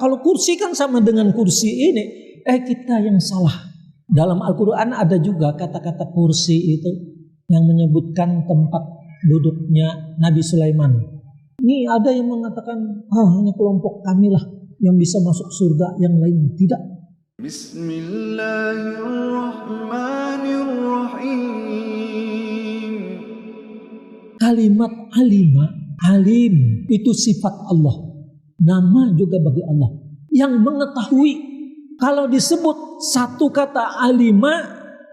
Kalau kursi kan sama dengan kursi ini, kita yang salah. Dalam Al-Quran ada juga kata-kata kursi itu yang menyebutkan tempat duduknya Nabi Sulaiman. Ini ada yang mengatakan, hanya kelompok kamilah yang bisa masuk surga, yang lain tidak. Bismillahirrahmanirrahim. Kalimat alim itu sifat Allah. Nama juga bagi Allah yang mengetahui. Kalau disebut satu kata alima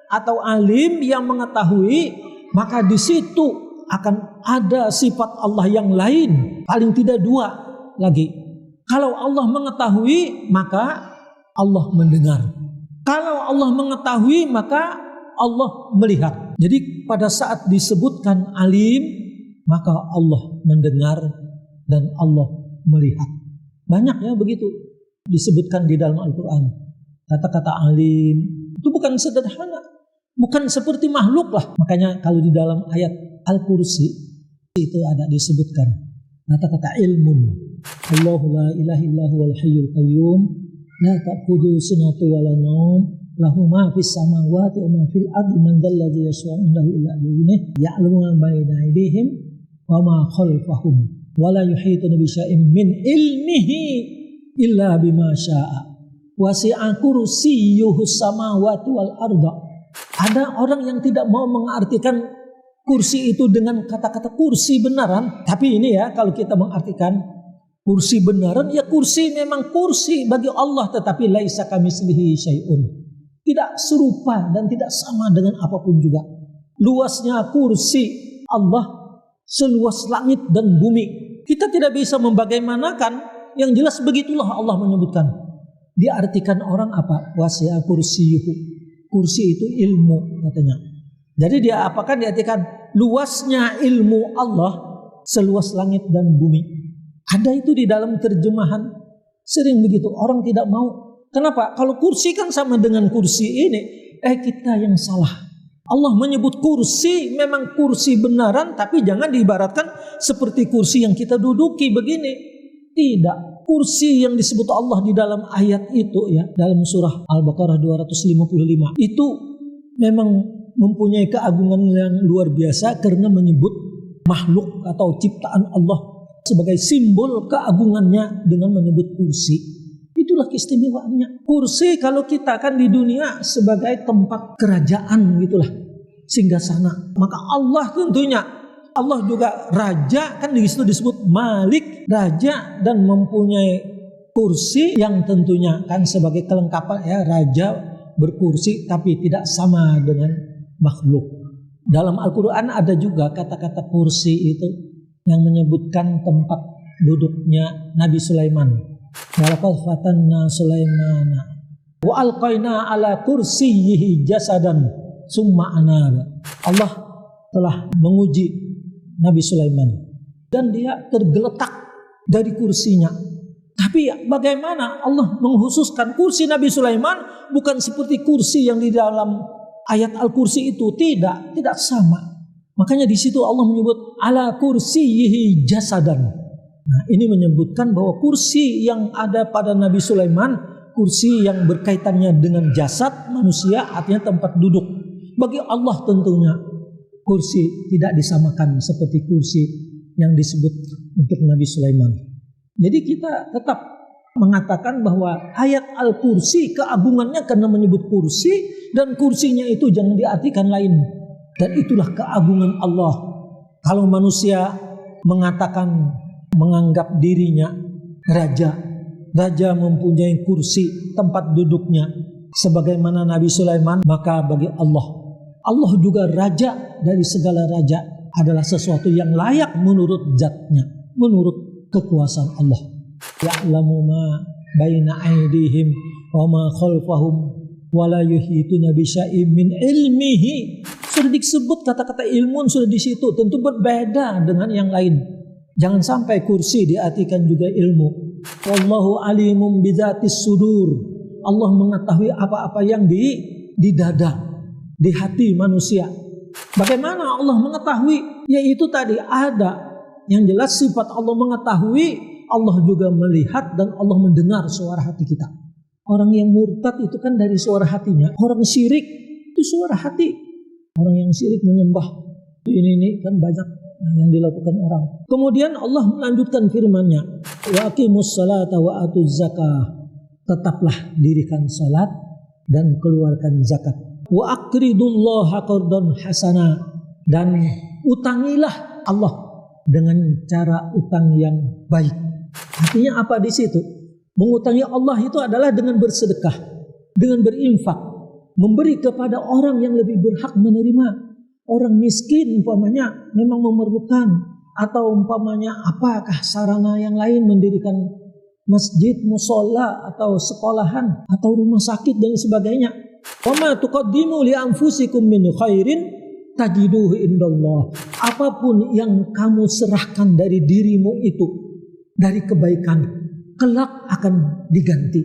atau alim yang mengetahui, maka di situ akan ada sifat Allah yang lain, paling tidak dua lagi. Kalau Allah mengetahui, maka Allah mendengar. Kalau Allah mengetahui, maka Allah melihat. Jadi pada saat disebutkan alim, maka Allah mendengar dan Allah melihat. Banyak ya begitu disebutkan di dalam Al-Quran. Kata-kata alim itu bukan sederhana, bukan seperti makhluk lah. Makanya kalau di dalam ayat Al-Kursi itu ada disebutkan kata-kata ilmun. Allahu la ilaha illahu wal hayyul qayyum la ta'khudhuhu sinatun wa la nawm lahu ma fis samawati wa ma fil ardi man dzalladzi yashfa'u indahu illa bi'idhnihi ya'lamu ma bayna aydihim wa ma khalfahum wala yuhituna bi syai'in min ilmihi illa bima syaa wasi'a kursiyyuhu samawati wal arda. Ada orang yang tidak mau mengartikan kursi itu dengan kata-kata kursi benaran, tapi ini ya kalau kita mengartikan kursi benaran, ya kursi memang kursi bagi Allah, tetapi laisa kamitslihi syai'un. Tidak serupa dan tidak sama dengan apapun juga. Luasnya kursi Allah seluas langit dan bumi. Kita tidak bisa membagaimanakan, yang jelas begitulah Allah menyebutkan. Diartikan orang apa? Wasi'a kursiyuhu. Kursi itu ilmu katanya. Jadi dia apakah diartikan luasnya ilmu Allah seluas langit dan bumi. Ada itu di dalam terjemahan. Sering begitu, orang tidak mau. Kenapa? Kalau kursi kan sama dengan kursi ini, kita yang salah. Allah menyebut kursi memang kursi benaran, tapi jangan diibaratkan seperti kursi yang kita duduki begini. Tidak. Kursi yang disebut Allah di dalam ayat itu ya, dalam surah Al-Baqarah 255 itu memang mempunyai keagungan yang luar biasa karena menyebut makhluk atau ciptaan Allah sebagai simbol keagungannya dengan menyebut kursi. Itulah keistimewaannya. Kursi kalau kita kan di dunia sebagai tempat kerajaan gitulah, singgasana. Maka Allah tentunya, Allah juga raja, kan di situ disebut Malik, raja, dan mempunyai kursi yang tentunya kan sebagai kelengkapan ya, raja berkursi tapi tidak sama dengan makhluk. Dalam Al-Quran ada juga kata-kata kursi itu yang menyebutkan tempat duduknya Nabi Sulaiman. Walaqad fatanna Sulaimana wa alqaina ala kursiyyihi jasadan summa anaba. Allah telah menguji Nabi Sulaiman dan dia tergeletak dari kursinya. Tapi bagaimana Allah mengkhususkan kursi Nabi Sulaiman bukan seperti kursi yang di dalam ayat Al-Kursi itu, tidak sama. Makanya di situ Allah menyebut ala kursiyyihi jasadan. Nah, ini menyebutkan bahwa kursi yang ada pada Nabi Sulaiman, kursi yang berkaitannya dengan jasad manusia, artinya tempat duduk. Bagi Allah tentunya kursi tidak disamakan seperti kursi yang disebut untuk Nabi Sulaiman. Jadi kita tetap mengatakan bahwa ayat Al-Kursi keagungannya karena menyebut kursi, dan kursinya itu jangan diartikan lain. Dan itulah keagungan Allah. Kalau manusia menganggap dirinya raja mempunyai kursi tempat duduknya sebagaimana Nabi Sulaiman, maka bagi Allah juga raja dari segala raja, adalah sesuatu yang layak menurut zatnya, menurut kekuasaan Allah. Ya'lamu ma baina aydihim wa ma khalfahum wa la yuhituna bi syai'in min ilmihi. Sudah disebut kata-kata ilmun sudah di situ, tentu berbeda dengan yang lain. Jangan sampai kursi diartikan juga ilmu. Wallahu alimun bizatis sudur. Allah mengetahui apa-apa yang di dada, di hati manusia. Bagaimana Allah mengetahui? Yaitu tadi ada yang jelas sifat Allah mengetahui Allah juga melihat dan Allah mendengar suara hati kita. Orang yang murtad itu kan dari suara hatinya. Orang syirik itu suara hati. Orang yang syirik menyembah ini kan banyak yang dilakukan orang. Kemudian Allah melanjutkan firman-Nya, wa aqimus salata wa atuz zakah. Tetaplah dirikan salat dan keluarkan zakat. Wa aqridullaha qardan hasana, dan utangilah Allah dengan cara utang yang baik. Artinya apa di situ? Mengutangi Allah itu adalah dengan bersedekah, dengan berinfak, memberi kepada orang yang lebih berhak menerima. Orang miskin umpamanya memang memerlukan, atau umpamanya apakah sarana yang lain mendirikan masjid, musola, atau sekolahan, atau rumah sakit dan sebagainya. Wa ma tuqaddimu li anfusikum min khairin tajiduhu indallah. Apapun yang kamu serahkan dari dirimu itu, dari kebaikan, kelak akan diganti.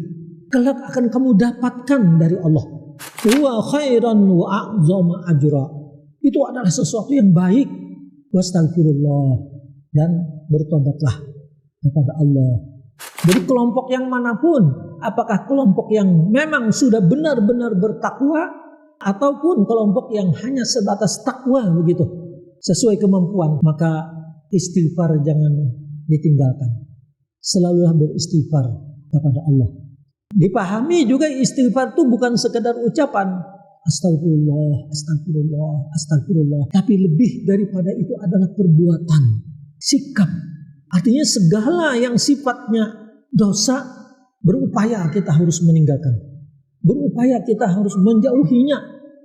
Kelak akan kamu dapatkan dari Allah. Wa khairan wa a'zama ajra. Itu adalah sesuatu yang baik. Wastaghfirullah, dan bertobatlah kepada Allah. Dari kelompok yang manapun, apakah kelompok yang memang sudah benar-benar bertakwa, ataupun kelompok yang hanya sebatas takwa begitu, sesuai kemampuan, maka istighfar jangan ditinggalkan. Selalulah beristighfar kepada Allah. Dipahami juga istighfar itu bukan sekedar ucapan astagfirullah, astagfirullah, astagfirullah, tapi lebih daripada itu adalah perbuatan, sikap. Artinya segala yang sifatnya dosa, berupaya kita harus meninggalkan. Berupaya kita harus menjauhinya.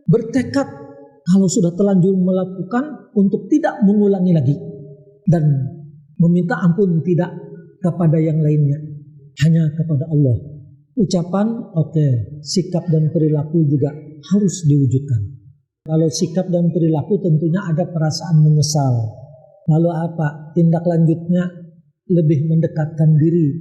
Bertekad kalau sudah terlanjur melakukan untuk tidak mengulangi lagi. Dan meminta ampun tidak kepada yang lainnya, hanya kepada Allah. Ucapan oke, sikap dan perilaku juga harus diwujudkan. Kalau sikap dan perilaku tentunya ada perasaan menyesal. Lalu apa? Tindak lanjutnya lebih mendekatkan diri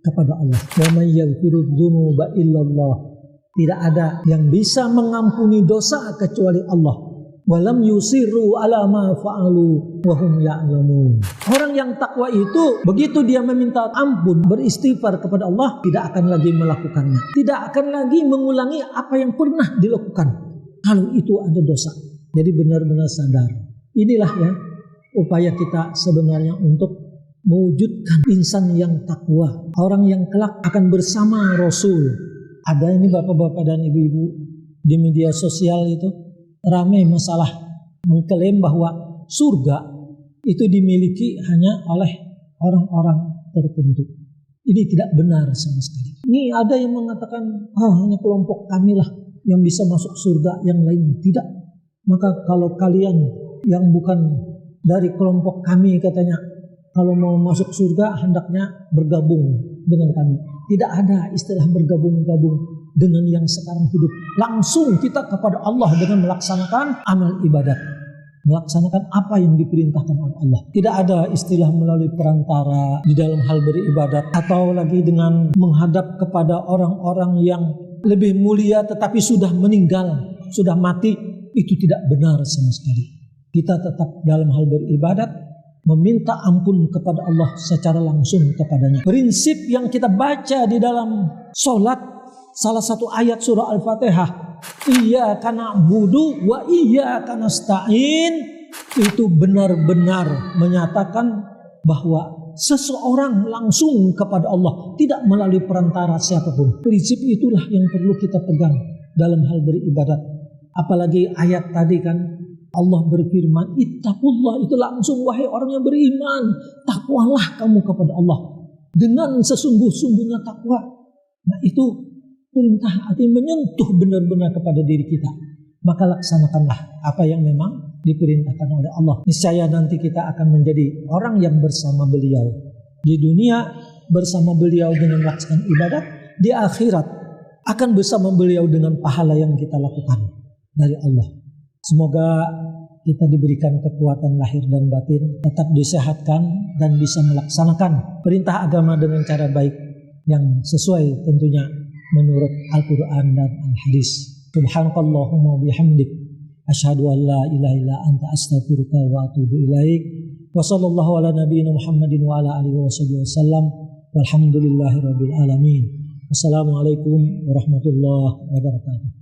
kepada Allah. Wa may yaghfiru dzunuba illallah. Tidak ada yang bisa mengampuni dosa kecuali Allah. Walam yusiru ala ma fa'alu wa hum ya'lamun. Orang yang takwa itu begitu dia meminta ampun, beristighfar kepada Allah, tidak akan lagi melakukannya. Tidak akan lagi mengulangi apa yang pernah dilakukan kalau itu ada dosa. Jadi benar-benar sadar. Inilah ya upaya kita sebenarnya untuk mewujudkan insan yang takwa, orang yang kelak akan bersama Rasul. Ada ini bapak-bapak dan ibu-ibu di media sosial itu ramai masalah mengklaim bahwa surga itu dimiliki hanya oleh orang-orang tertentu. Ini tidak benar sama sekali. Ini ada yang mengatakan hanya kelompok kami lah yang bisa masuk surga, yang lain tidak. Maka kalau kalian yang bukan dari kelompok kami katanya, kalau mau masuk surga hendaknya bergabung dengan kami. Tidak ada istilah bergabung-gabung dengan yang sekarang hidup. Langsung kita kepada Allah dengan melaksanakan amal ibadat. Melaksanakan apa yang diperintahkan oleh Allah. Tidak ada istilah melalui perantara di dalam hal beribadat. Atau lagi dengan menghadap kepada orang-orang yang lebih mulia tetapi sudah meninggal, sudah mati. Itu tidak benar sama sekali. Kita tetap dalam hal beribadat, meminta ampun kepada Allah secara langsung kepadanya. Prinsip yang kita baca di dalam sholat, salah satu ayat surah Al-Fatihah, iyyaka na'budu wa iyyaka nasta'in, itu benar-benar menyatakan bahwa seseorang langsung kepada Allah, tidak melalui perantara siapapun. Prinsip itulah yang perlu kita pegang dalam hal beribadat. Apalagi ayat tadi kan, Allah berfirman, ittaqullah, itu langsung wahai orang yang beriman, takwalah kamu kepada Allah dengan sesungguh-sungguhnya takwa. Nah itu perintah, artinya menyentuh benar-benar kepada diri kita. Maka laksanakanlah apa yang memang diperintahkan oleh Allah. Niscaya nanti kita akan menjadi orang yang bersama beliau. Di dunia bersama beliau dengan melaksanakan ibadat, di akhirat akan bersama beliau dengan pahala yang kita lakukan dari Allah. Semoga kita diberikan kekuatan lahir dan batin, tetap disehatkan dan bisa melaksanakan perintah agama dengan cara baik yang sesuai tentunya menurut Al-Quran dan Al-Hadis. Subhanakallahumma bihamdik, asyhadu an la ilaha illa anta astaghfiruka wa atubu ilaik. Wa sallallahu ala nabiyina Muhammadin wa ala alihi wasallam. Walhamdulillahirabbil alamin. Wassalamualaikum warahmatullahi wabarakatuh.